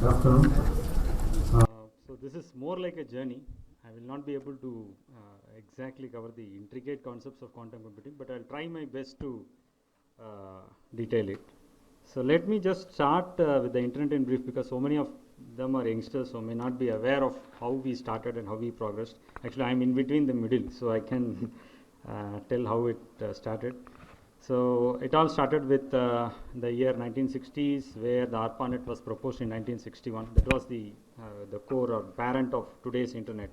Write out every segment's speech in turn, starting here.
afternoon. So this is more like a journey. I will not be able to exactly cover the intricate concepts of quantum computing, but I'll try my best to detail it. So let me just start with the internet in brief, because so many of them are youngsters, so may not be aware of how we started and how we progressed. Actually, I'm in between the middle, so I can tell how it started. So it all started with the year 1960s, where the ARPANET was proposed in 1961. That was the core or parent of today's internet.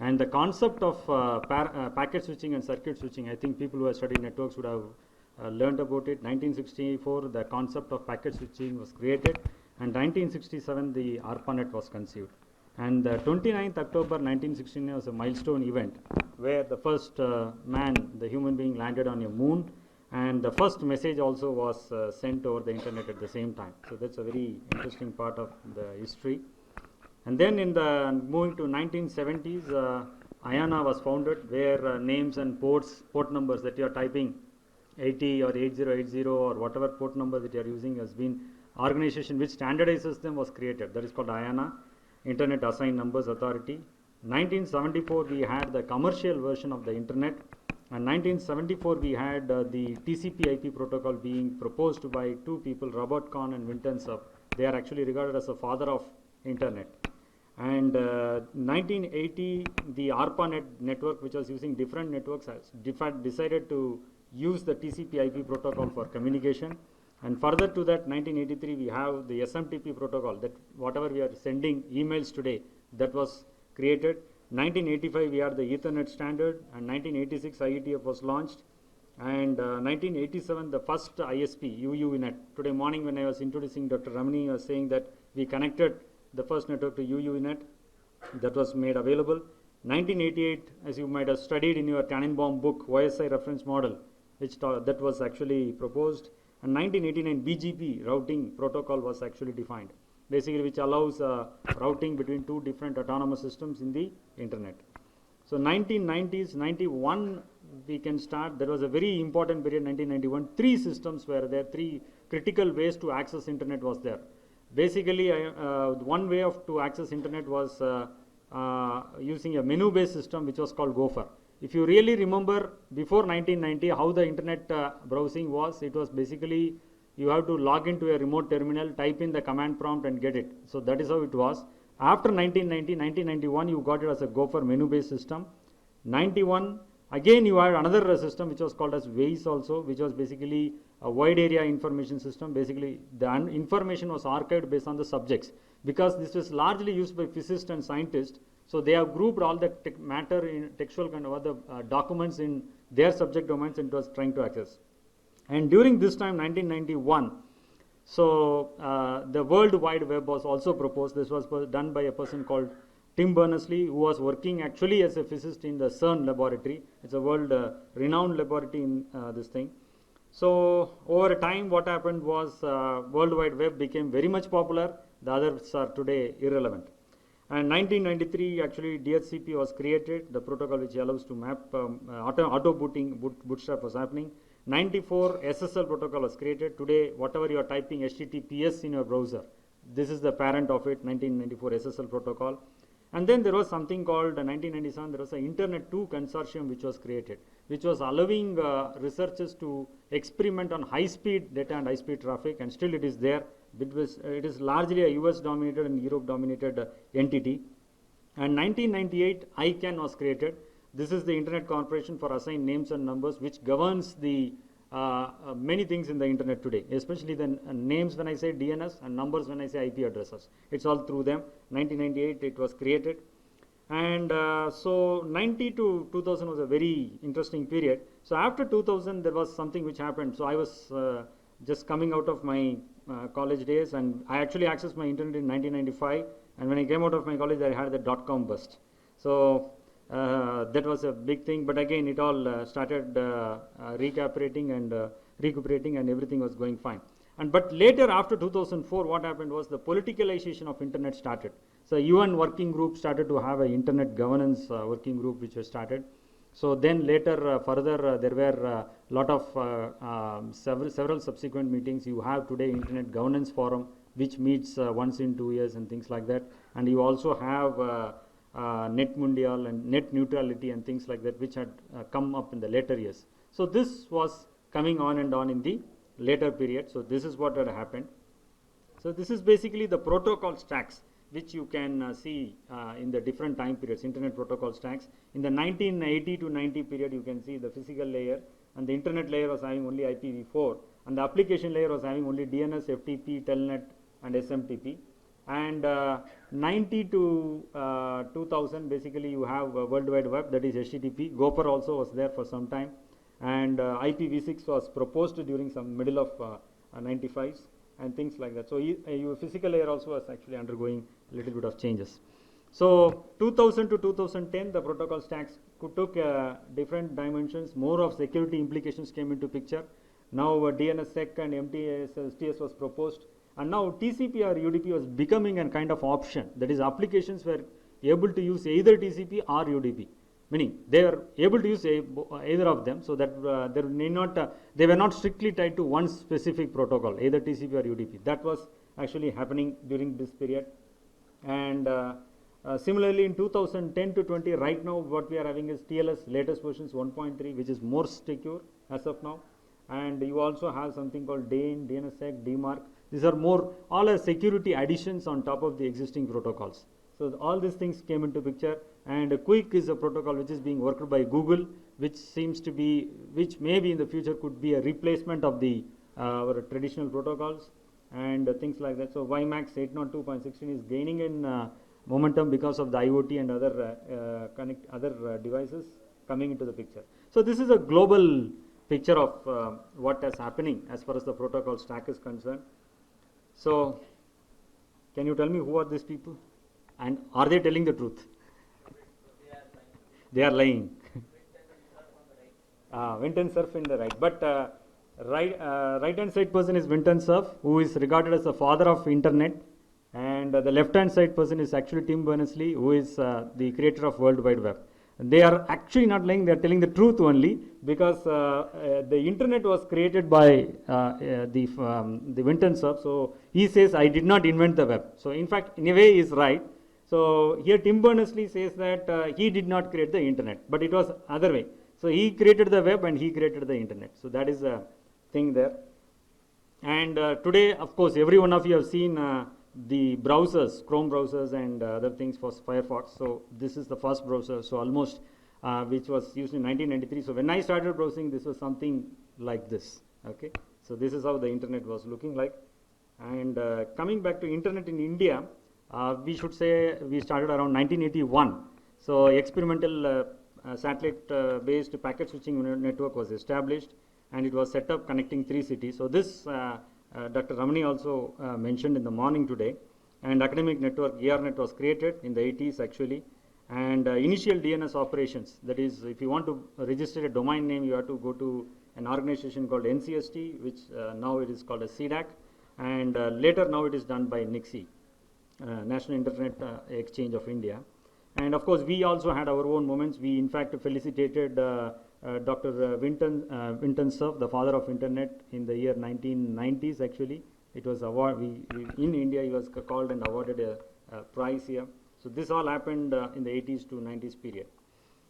And the concept of packet switching and circuit switching, I think people who have studied networks would have learned about it. 1964, the concept of packet switching was created, and 1967, the ARPANET was conceived. And 29th October 1969 was a milestone event where the first man, the human being, landed on a moon, and the first message also was sent over the internet at the same time. So that's a very interesting part of the history. And then in the moving to 1970s, IANA was founded, where names and port numbers that you are typing, 80 or 8080 or whatever port number that you are using, has been organization which standardizes them was created. That is called IANA, Internet Assigned Numbers Authority. 1974 we had the commercial version of the internet, and 1974 we had the TCP/IP protocol being proposed by two people, Robert Kahn and Winton Cerf. They are actually regarded as the father of internet. And 1980, the ARPANET network, which was using different networks, has decided to use the TCP/IP protocol for communication. And further to that, 1983, we have the SMTP protocol, that whatever we are sending emails today, that was created. 1985, we had the Ethernet standard, and 1986, IETF was launched. And 1987, the first ISP, UUNet. Today morning when I was introducing Dr. Ramani, I was saying that we connected the first network to UUNet. That was made available. 1988, as you might have studied in your Tannenbaum book, OSI reference model, that was actually proposed. And 1989, BGP routing protocol was actually defined, basically which allows routing between two different autonomous systems in the internet. So 1990s, 91, we can start. There was a very important period, 1991. Three systems were there, three critical ways to access internet was there. Basically, one way to access internet was using a menu-based system, which was called Gopher. If you really remember, before 1990, how the internet browsing was, it was basically you have to log into a remote terminal, type in the command prompt and get it. So that is how it was. After 1990, 1991, you got it as a Gopher menu-based system. 91, again you had another system which was called as WAIS also, which was basically a wide area information system. Basically, the information was archived based on the subjects. Because this was largely used by physicists and scientists, so they have grouped all the matter in textual kind of other documents in their subject domains, and it was trying to access. And during this time, 1991, so the World Wide Web was also proposed. This was done by a person called Tim Berners-Lee, who was working actually as a physicist in the CERN laboratory. It's a world renowned laboratory in this thing. So over time, what happened was World Wide Web became very much popular. The others are today irrelevant. And 1993, actually DHCP was created, the protocol which allows to map auto bootstrap was happening. 94, SSL protocol was created. Today, whatever you are typing HTTPS in your browser, this is the parent of it, 1994 SSL protocol. And then there was something called 1997, there was an Internet 2 consortium which was created, which was allowing researchers to experiment on high-speed data and high-speed traffic, and still it is there. It is largely a US dominated and Europe dominated entity. And 1998, ICANN was created. This is the Internet Corporation for Assigned Names and Numbers, which governs the many things in the internet today, especially the names when I say DNS and numbers when I say IP addresses. It's all through them. 1998 it was created. And so 90 to 2000 was a very interesting period. So after 2000 there was something which happened. So I was just coming out of my college days, and I actually accessed my internet in 1995, and when I came out of my college I had the dot-com bust. So that was a big thing, but again it all started recuperating and everything was going fine. But later, after 2004, what happened was the politicalization of internet started. So UN working group started to have an internet governance working group which was started. So then later further there were a lot of several subsequent meetings. You have today Internet Governance Forum, which meets once in 2 years and things like that. And you also have net mundial and net neutrality and things like that, which had come up in the later years. So this was coming on and on in the later period. So this is what had happened. So this is basically the protocol stacks which you can see in the different time periods, internet protocol stacks. In the 1980 to 90 period, you can see the physical layer, and the internet layer was having only IPv4, and the application layer was having only DNS, FTP, Telnet, and SMTP. And 90 to 2000, basically you have World Wide Web, that is HTTP. Gopher also was there for some time, and IPv6 was proposed during some middle of 95s and things like that. So your physical layer also was actually undergoing a little bit of changes. So 2000 to 2010, the protocol stacks took different dimensions. More of security implications came into picture. Now DNSSEC and MTS was proposed, and now TCP or UDP was becoming a kind of option. That is, applications were able to use either TCP or UDP, meaning they were able to use either of them, so that they were not strictly tied to one specific protocol, either TCP or UDP. That was actually happening during this period. And similarly, in 2010 to 20, right now what we are having is TLS latest versions 1.3, which is more secure as of now. And you also have something called DANE, DNSSEC, DMARC. These are all are security additions on top of the existing protocols. So all these things came into picture. And QUIC is a protocol which is being worked by Google, which maybe in the future could be a replacement of the our traditional protocols and things like that. So WiMAX 802.16 is gaining in momentum because of the IoT and other devices coming into the picture. So this is a global picture of what is happening as far as the protocol stack is concerned. So can you tell me who are these people, and are they telling the truth? They are lying. Vinton Cerf in the right, but right hand side person is Vinton Cerf, who is regarded as the father of internet, and the left hand side person is actually Tim Berners-Lee, who is the creator of World Wide Web. They are actually not lying; they are telling the truth only, because the internet was created by the Vinton Cerf. So he says, "I did not invent the web." So in fact, in a way, he is right. So here Tim Berners-Lee says that he did not create the internet, but it was other way. So he created the web and he created the internet. So that is a thing there. And today, of course, every one of you have seen the browsers, Chrome browsers and other things for Firefox. So this is the first browser, so almost which was used in 1993. So when I started browsing, this was something like this. Okay, so this is how the internet was looking like. And coming back to internet in India, we should say we started around 1981. So experimental satellite-based packet switching network was established, and it was set up connecting 3 cities. So this Dr. Ramani also mentioned in the morning today. And academic network ERNet was created in the 80s actually. And initial DNS operations, that is, if you want to register a domain name, you have to go to an organization called NCST, which now it is called as CDAC, and later now it is done by NIXI, National Internet Exchange of India. And of course, we also had our own moments. We in fact felicitated Dr. Vinton Cerf, the father of internet, in the year 1990s actually. It was award, in India he was called and awarded a prize here. So this all happened in the 80s to 90s period.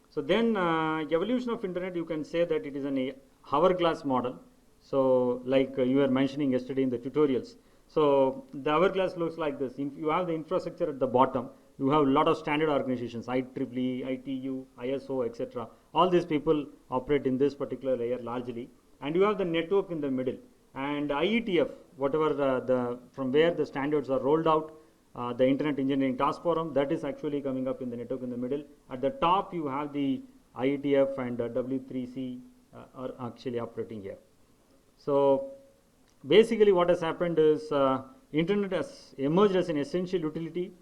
So then evolution of internet, you can say that it is an hourglass model. So like you were mentioning yesterday in the tutorials. So the hourglass looks like this. If you have the infrastructure at the bottom, you have a lot of standard organizations, IEEE, ITU, ISO, etc. All these people operate in this particular layer largely. And you have the network in the middle. And IETF, whatever from where the standards are rolled out, the Internet Engineering Task Forum, that is actually coming up in the network in the middle. At the top, you have the IETF and W3C are actually operating here. So basically what has happened is Internet has emerged as an essential utility.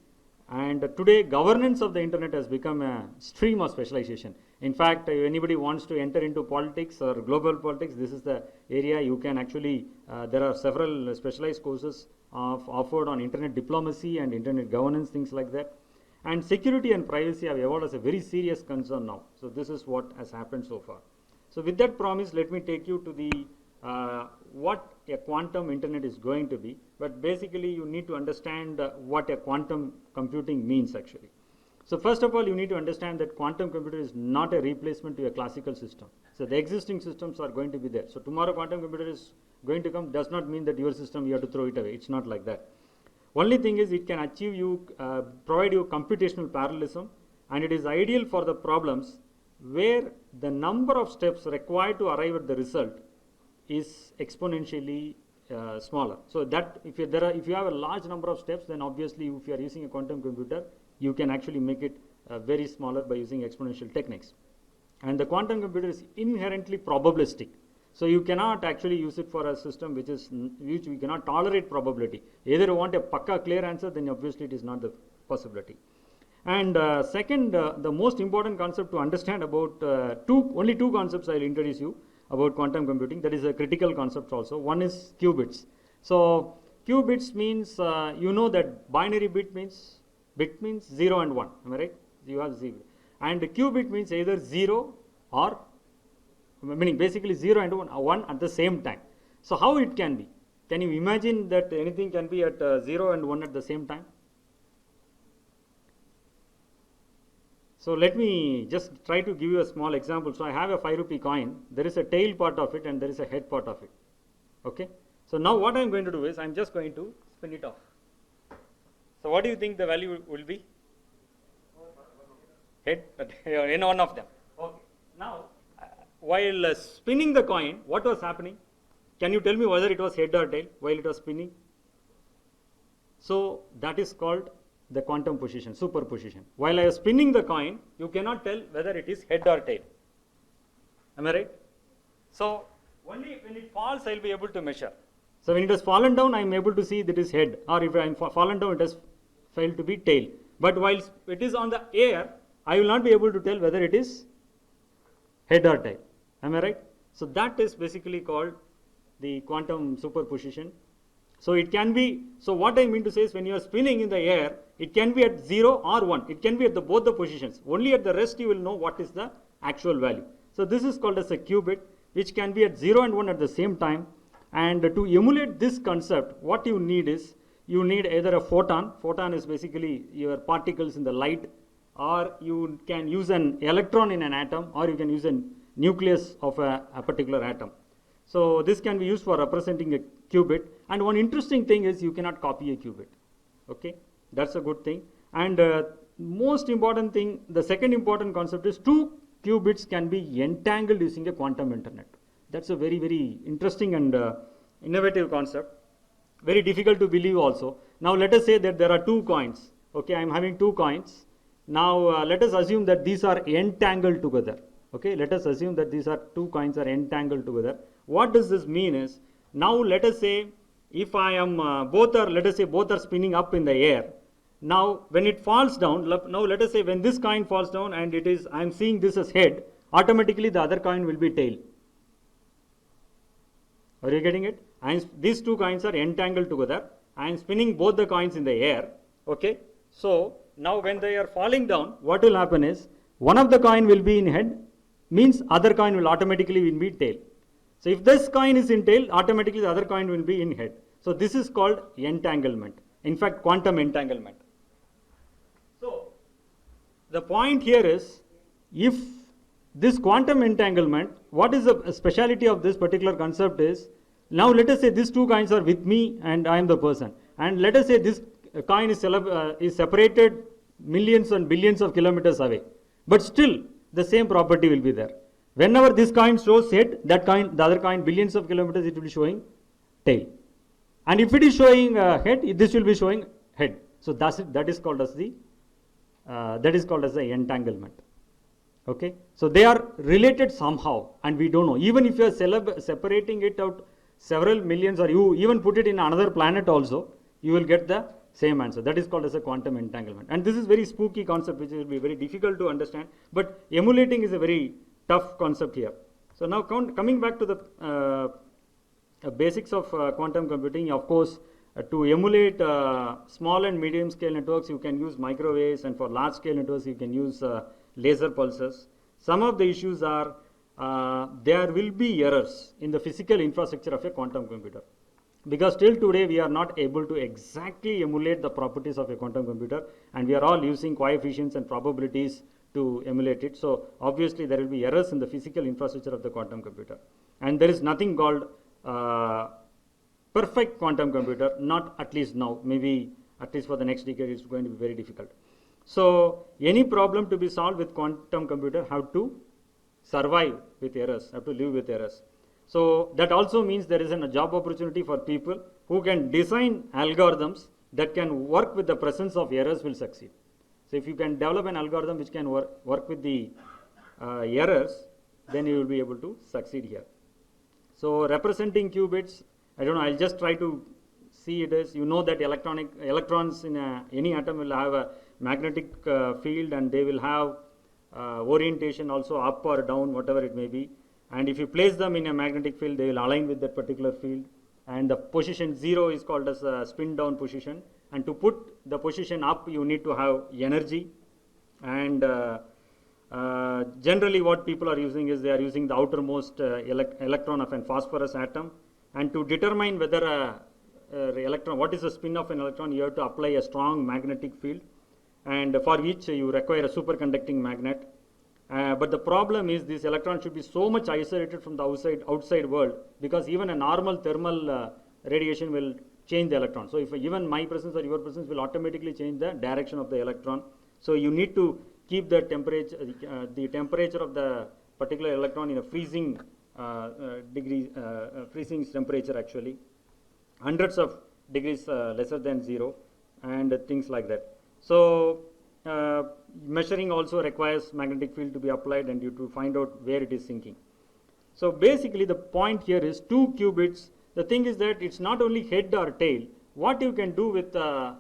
And today, governance of the internet has become a stream of specialization. In fact, if anybody wants to enter into politics or global politics, this is the area you can actually, there are several specialized courses offered on internet diplomacy and internet governance, things like that. And security and privacy have evolved as a very serious concern now. So this is what has happened so far. So with that promise, let me take you to the what a quantum internet is going to be, but basically you need to understand what a quantum computing means actually. So first of all, you need to understand that quantum computer is not a replacement to a classical system. So the existing systems are going to be there. So tomorrow quantum computer is going to come does not mean that your system you have to throw it away. It's not like that. Only thing is it can achieve you, provide you computational parallelism, and it is ideal for the problems where the number of steps required to arrive at the result is exponentially smaller. So that if you have a large number of steps, then obviously if you are using a quantum computer, you can actually make it very smaller by using exponential techniques. And the quantum computer is inherently probabilistic. So you cannot actually use it for a system which we cannot tolerate probability. Either you want a pakka clear answer, then obviously it is not the possibility. And second, the most important concept to understand about only two concepts I will introduce you about quantum computing. That is a critical concept also. One is qubits. So qubits means you know that binary bit means 0 and 1. Am I right? You have 0. And qubit means either 0 or meaning basically 0 and 1 at the same time. So how it can be? Can you imagine that anything can be at 0 and 1 at the same time? So let me just try to give you a small example. So I have a 5 rupee coin. There is a tail part of it and there is a head part of it. Okay. So now what I am going to do is I am just going to spin it off. So what do you think the value will be? Head, in one of them. Okay. Now, while spinning the coin, what was happening? Can you tell me whether it was head or tail while it was spinning? So that is called the quantum position, superposition. While I was spinning the coin, you cannot tell whether it is head or tail. Am I right? So only when it falls, I will be able to measure. So when it has fallen down, I am able to see that it is head, or if I am fallen down, it has failed to be tail. But while it is on the air, I will not be able to tell whether it is head or tail. Am I right? So that is basically called the quantum superposition. So it can be, so what I mean to say is when you are spinning in the air, it can be at 0 or 1. It can be at both the positions. Only at the rest you will know what is the actual value. So this is called as a qubit, which can be at 0 and 1 at the same time. And to emulate this concept, what you need is, you need either a photon. Photon is basically your particles in the light, or you can use an electron in an atom, or you can use a nucleus of a particular atom. So this can be used for representing a qubit. And one interesting thing is you cannot copy a qubit. Okay, that's a good thing. And most important thing, the second important concept is two qubits can be entangled using a quantum internet. That's a very, very interesting and innovative concept. Very difficult to believe also. Now let us say that there are two coins. Okay, I am having two coins. Now let us assume that these are entangled together. Okay, let us assume that these are two coins are entangled together. What does this mean is, now let us say if I am both are spinning up in the air. Now when it falls down, now let us say when this coin falls down and it is, I am seeing this as head, automatically the other coin will be tail. Are you getting it? These two coins are entangled together. I am spinning both the coins in the air. Okay. So now when they are falling down, what will happen is, one of the coin will be in head, means other coin will automatically be tail. So if this coin is in tail, automatically the other coin will be in head. So this is called entanglement. In fact, quantum entanglement. So the point here is, if this quantum entanglement, what is the speciality of this particular concept is, now let us say these two coins are with me and I am the person. And let us say this coin is separated millions and billions of kilometers away. But still, the same property will be there. Whenever this coin shows head, that coin, the other coin, billions of kilometers, it will be showing tail. And if it is showing head, this will be showing head. So that is called as the entanglement. Okay. So they are related somehow, and we don't know. Even if you are separating it out several millions, or you even put it in another planet also, you will get the same answer. That is called as a quantum entanglement. And this is very spooky concept, which will be very difficult to understand. But emulating is a very tough concept here. So now coming back to the basics of quantum computing, of course, to emulate small and medium scale networks, you can use microwaves, and for large scale networks, you can use laser pulses. Some of the issues are there will be errors in the physical infrastructure of a quantum computer. Because till today we are not able to exactly emulate the properties of a quantum computer, and we are all using coefficients and probabilities to emulate it. So obviously there will be errors in the physical infrastructure of the quantum computer, and there is nothing called perfect quantum computer, not at least now. Maybe at least for the next decade it's going to be very difficult. So any problem to be solved with quantum computer have to survive with errors, have to live with errors. So that also means there is a job opportunity for people who can design algorithms that can work with the presence of errors will succeed. So if you can develop an algorithm which can work with the errors, then you will be able to succeed here. So representing qubits, I don't know, I'll just try to see it as, you know that electrons in any atom will have a magnetic field, and they will have orientation also up or down, whatever it may be. And if you place them in a magnetic field, they will align with that particular field. And the position 0 is called as a spin down position. And to put the position up, you need to have energy. And generally what people are using is, they are using the outermost electron of a phosphorus atom. And to determine whether electron, what is the spin of an electron, you have to apply a strong magnetic field, and for which you require a superconducting magnet. But the problem is, this electron should be so much isolated from the outside world, because even a normal thermal radiation will change the electron. So if even my presence or your presence will automatically change the direction of the electron. So you need to keep the temperature of the particular electron in a freezing freezing temperature, actually hundreds of degrees lesser than 0, and things like that. So measuring also requires magnetic field to be applied, and you to find out where it is sinking. So basically the point here is 2 qubits. The thing is that it's not only head or tail. What you can do with the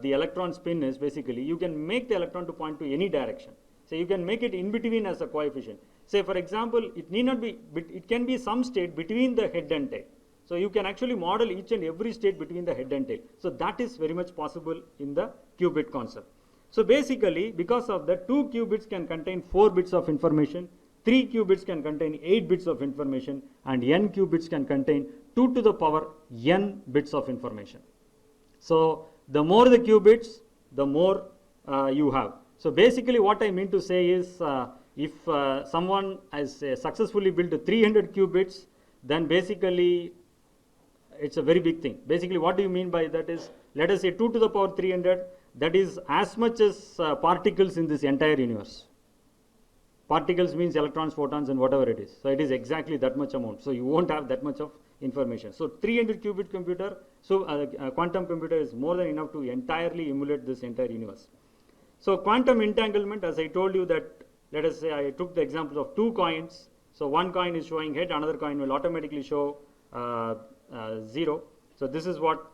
electron spin is, basically you can make the electron to point to any direction. So you can make it in between as a coefficient. Say for example, it need not be, it can be some state between the head and tail. So you can actually model each and every state between the head and tail. So that is very much possible in the qubit concept. So basically, because of that, 2 qubits can contain 4 bits of information, 3 qubits can contain 8 bits of information, and n qubits can contain 2 to the power n bits of information. So the more the qubits, the more you have. So basically what I mean to say is, if someone has successfully built 300 qubits, then basically it's a very big thing. Basically what do you mean by that is, let us say 2 to the power 300, that is as much as particles in this entire universe. Particles means electrons, photons, and whatever it is. So it is exactly that much amount. So you won't have that much of information. So 300 qubit computer, so quantum computer is more than enough to entirely emulate this entire universe. So quantum entanglement, as I told you that, let us say I took the example of 2 coins. So one coin is showing head, another coin will automatically show 0. So this is what,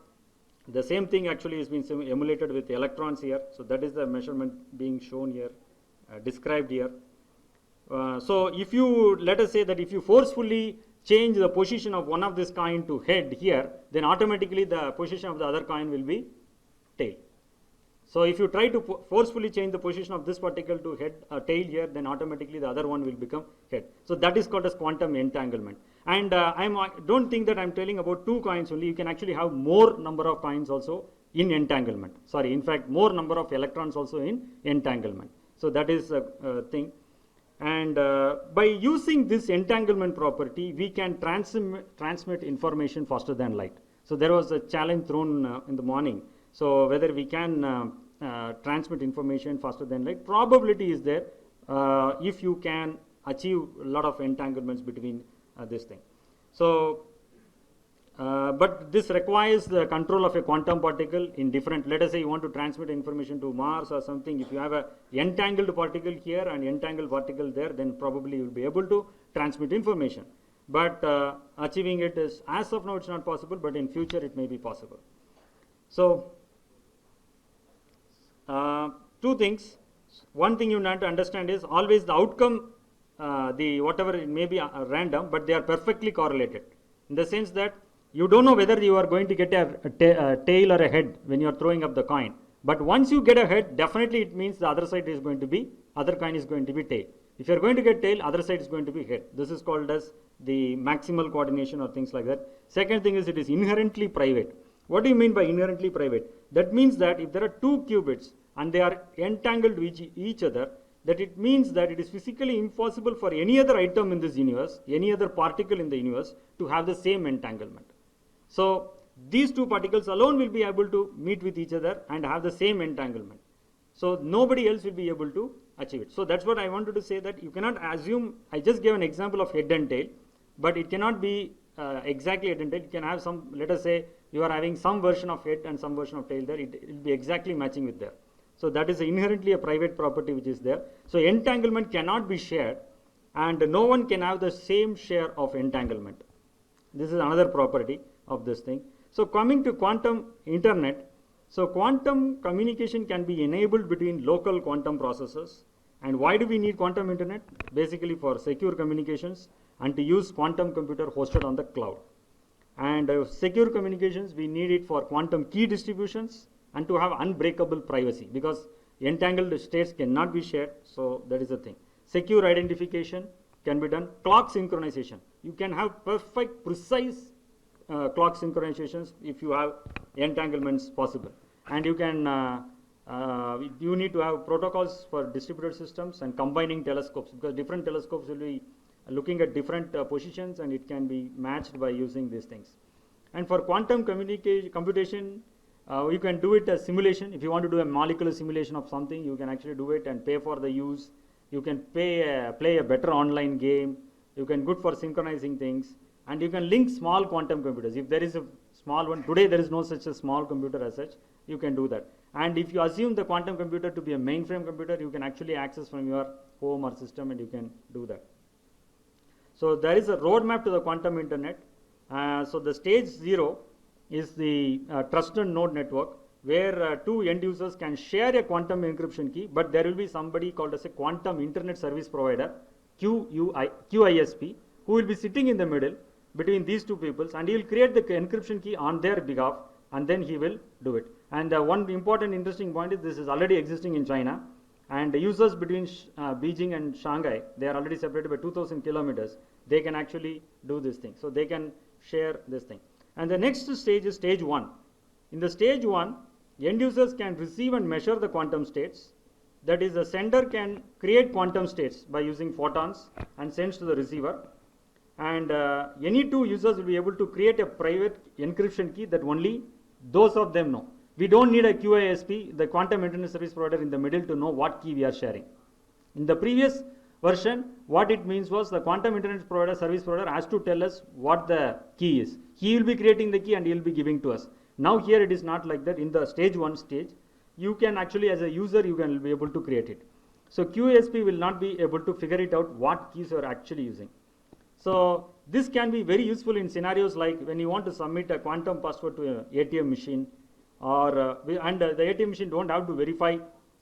the same thing actually is being emulated with electrons here. So that is the measurement being shown here, described here. So if you, let us say that if you forcefully change the position of one of this coin to head here, then automatically the position of the other coin will be tail. So if you try to forcefully change the position of this particle to head, tail here, then automatically the other one will become head. So that is called as quantum entanglement. And I don't think that I'm telling about 2 coins only. You can actually have more number of coins also in entanglement. Sorry, in fact, more number of electrons also in entanglement. So that is a thing. And by using this entanglement property, we can transmit information faster than light. So there was a challenge thrown in the morning. So whether we can transmit information faster than light, probability is there if you can achieve a lot of entanglements between this thing. So but this requires the control of a quantum particle in different, let us say you want to transmit information to Mars or something. If you have a entangled particle here and entangled particle there, then probably you will be able to transmit information. But achieving it is, as of now it's not possible, but in future it may be possible. So 2 things. One thing you need to understand is, always the outcome, the whatever it may be random, but they are perfectly correlated, in the sense that you don't know whether you are going to get a tail or a head when you are throwing up the coin. But once you get a head, definitely it means the other side is going to be, other coin is going to be tail. If you are going to get tail, other side is going to be head. This is called as the maximal coordination or things like that. Second thing is it is inherently private. What do you mean by inherently private? That means that if there are two qubits and they are entangled with each other, that it means that it is physically impossible for any other item in this universe, any other particle in the universe to have the same entanglement. So these two particles alone will be able to meet with each other and have the same entanglement. So nobody else will be able to achieve it. So that's what I wanted to say, that you cannot assume, I just gave an example of head and tail, but it cannot be exactly head and tail. You can have some, let us say you are having some version of head and some version of tail there, it will be exactly matching with there. So that is inherently a private property which is there. So entanglement cannot be shared and no one can have the same share of entanglement. This is another property of this thing. So coming to quantum internet, so quantum communication can be enabled between local quantum processors. And why do we need quantum internet? Basically for secure communications and to use quantum computer hosted on the cloud. And secure communications, we need it for quantum key distributions and to have unbreakable privacy, because entangled states cannot be shared. So that is the thing. Secure identification can be done. Clock synchronization. You can have perfect, precise clock synchronizations if you have entanglements possible. And you can, you need to have protocols for distributed systems and combining telescopes, because different telescopes will be looking at different positions and it can be matched by using these things. And for quantum computation, you can do it as simulation. If you want to do a molecular simulation of something, you can actually do it and pay for the use. You can play a better online game. You can good for synchronizing things. And you can link small quantum computers. If there is a small one, today there is no such a small computer as such, you can do that. And if you assume the quantum computer to be a mainframe computer, you can actually access from your home or system and you can do that. So there is a roadmap to the quantum internet. So the stage 0 is the trusted node network, where two end users can share a quantum encryption key, but there will be somebody called as a quantum internet service provider, QISP, who will be sitting in the middle between these two peoples, and he will create the encryption key on their behalf, and then he will do it. And one important interesting point is this is already existing in China, and the users between Beijing and Shanghai, they are already separated by 2000 kilometers. They can actually do this thing. So they can share this thing. And the next stage is stage 1. In the stage 1, end users can receive and measure the quantum states. That is, the sender can create quantum states by using photons and sends to the receiver. And any two users will be able to create a private encryption key that only those of them know. We don't need a QISP, the quantum internet service provider, in the middle to know what key we are sharing. In the previous version, what it means was the quantum internet provider, service provider, has to tell us what the key is. He will be creating the key and he will be giving to us. Now here it is not like that. In the stage 1 stage, you can actually, as a user, you can be able to create it. So QASP will not be able to figure it out what keys you are actually using. So this can be very useful in scenarios like when you want to submit a quantum password to an ATM machine, or the ATM machine don't have to verify.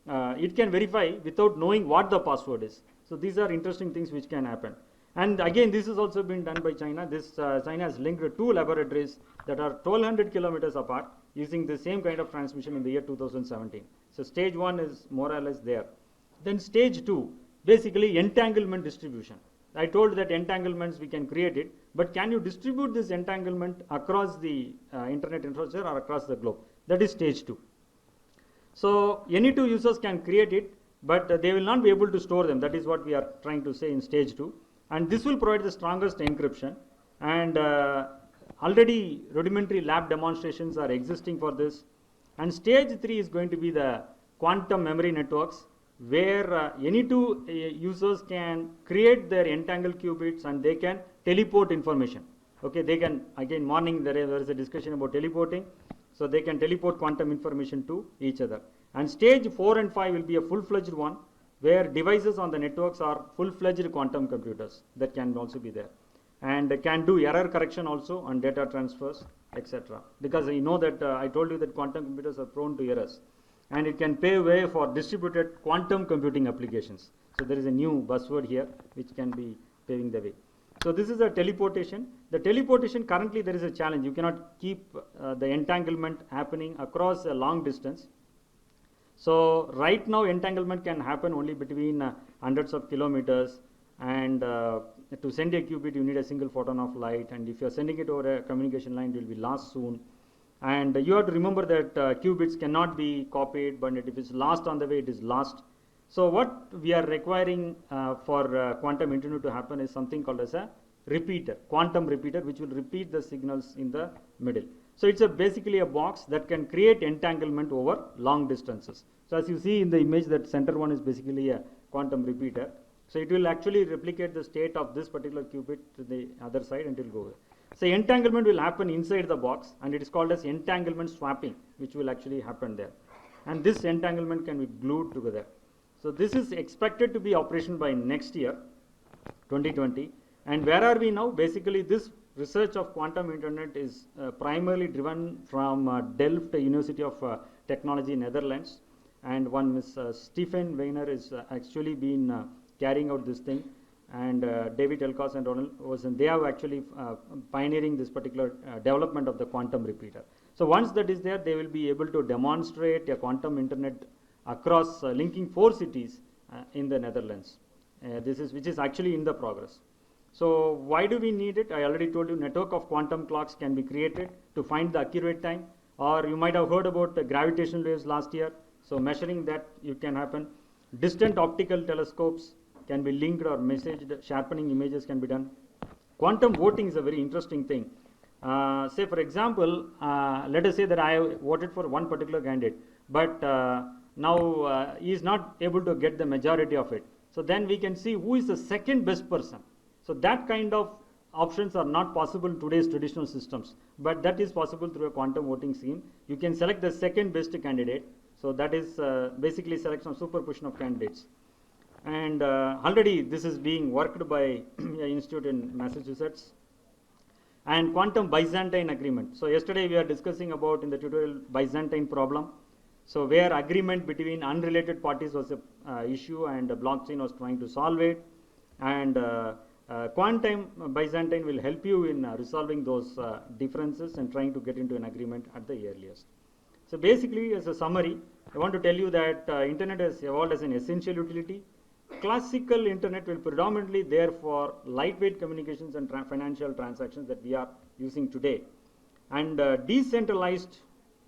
It can verify without knowing what the password is. So these are interesting things which can happen. And again, this has also been done by China. This China has linked two laboratories that are 1200 kilometers apart using the same kind of transmission in the year 2017. So stage 1 is more or less there. Then stage 2, basically entanglement distribution. I told that entanglements we can create it, but can you distribute this entanglement across the internet infrastructure or across the globe? That is stage 2. So any two users can create it, but they will not be able to store them. That is what we are trying to say in stage 2. And this will provide the strongest encryption. And already rudimentary lab demonstrations are existing for this. And stage 3 is going to be the quantum memory networks, where any two users can create their entangled qubits and they can teleport information. Okay, they can, again, morning there is a discussion about teleporting. So they can teleport quantum information to each other. And stage 4 and 5 will be a full-fledged one, where devices on the networks are full-fledged quantum computers that can also be there, and can do error correction also on data transfers, etc. Because you know that I told you that quantum computers are prone to errors, and it can pave way for distributed quantum computing applications. So there is a new buzzword here which can be paving the way. So this is a teleportation. The teleportation, currently there is a challenge. You cannot keep the entanglement happening across a long distance. So right now entanglement can happen only between hundreds of kilometers, and to send a qubit you need a single photon of light, and if you are sending it over a communication line it will be lost soon. And you have to remember that qubits cannot be copied, but if it's lost on the way, it is lost. So what we are requiring for quantum internet to happen is something called as a repeater, quantum repeater, which will repeat the signals in the middle. So it's basically a box that can create entanglement over long distances. So as you see in the image, that center one is basically a quantum repeater. So it will actually replicate the state of this particular qubit to the other side and it will go away. So entanglement will happen inside the box, and it is called as entanglement swapping, which will actually happen there. And this entanglement can be glued together. So this is expected to be operational by next year, 2020. And where are we now? Basically, this research of quantum internet is primarily driven from Delft University of Technology, Netherlands. And one Ms. Stefan Weiner is actually been carrying out this thing. And David Elkos and Ronald Ozen, they have actually pioneering this particular development of the quantum repeater. So once that is there, they will be able to demonstrate a quantum internet across linking 4 cities in the Netherlands. Which is actually in the progress. So why do we need it? I already told you, network of quantum clocks can be created to find the accurate time, or you might have heard about the gravitational waves last year. So measuring that you can happen. Distant optical telescopes can be linked or messaged, sharpening images can be done. Quantum voting is a very interesting thing. Say for example, let us say that I voted for one particular candidate, but now he is not able to get the majority of it. So then we can see who is the second best person. So that kind of options are not possible in today's traditional systems, but that is possible through a quantum voting scheme. You can select the second best candidate. So that is basically selection of superposition of candidates. And already this is being worked by an institute in Massachusetts. And quantum Byzantine agreement. So yesterday we are discussing about in the tutorial Byzantine problem. So where agreement between unrelated parties was a issue, and the blockchain was trying to solve it. And quantum Byzantine will help you in resolving those differences and trying to get into an agreement at the earliest. So basically, as a summary, I want to tell you that internet has evolved as an essential utility. Classical internet will predominantly there for lightweight communications and financial transactions that we are using today. And decentralized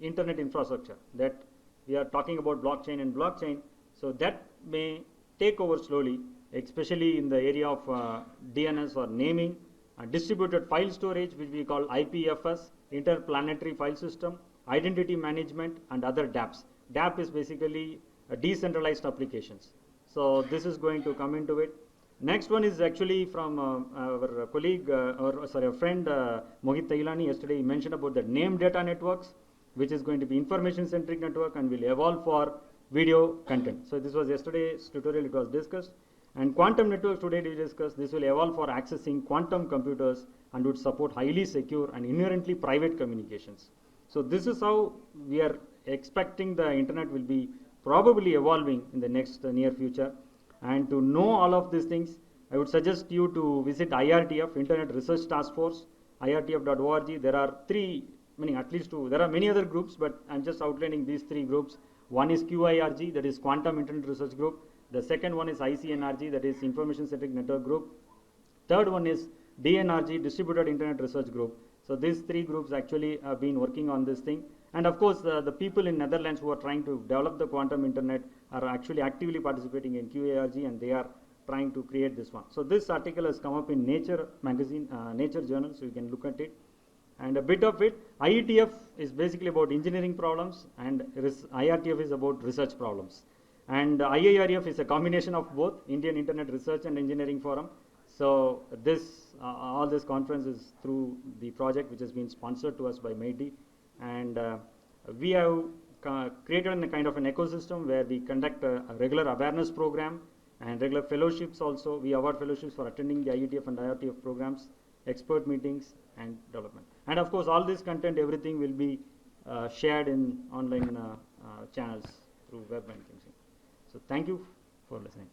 internet infrastructure that we are talking about, blockchain, so that may take over slowly, especially in the area of DNS or naming, distributed file storage, which we call IPFS, interplanetary file system, identity management, and other DApps. DApp is basically decentralized applications. So this is going to come into it. Next one is actually from our colleague, our friend Mohit Tailani. Yesterday he mentioned about the name data networks, which is going to be information centric network and will evolve for video content. So this was yesterday's tutorial, it was discussed. And quantum networks today we discussed, this will evolve for accessing quantum computers and would support highly secure and inherently private communications. So this is how we are expecting the internet will be probably evolving in the next near future. And to know all of these things, I would suggest you to visit IRTF, Internet Research Task Force, irtf.org. There are at least two, there are many other groups, but I'm just outlining these 3 groups. One is QIRG, that is Quantum Internet Research Group. The second one is ICNRG, that is Information Centric Network Group. Third one is DNRG, Distributed Internet Research Group. So these 3 groups actually have been working on this thing. And of course, the people in Netherlands who are trying to develop the quantum internet are actually actively participating in QARG, and they are trying to create this one. So this article has come up in Nature magazine, Nature journal, so you can look at it. And a bit of it, IETF is basically about engineering problems, and IRTF is about research problems. And IIRF is a combination of both, Indian Internet Research and Engineering Forum. So this, all this conference is through the project which has been sponsored to us by MIT. And we have created a kind of an ecosystem where we conduct a regular awareness program and regular fellowships also. We award fellowships for attending the IETF and IRTF programs, expert meetings, and development. And of course, all this content, everything will be shared in online channels through web and things. So thank you for listening.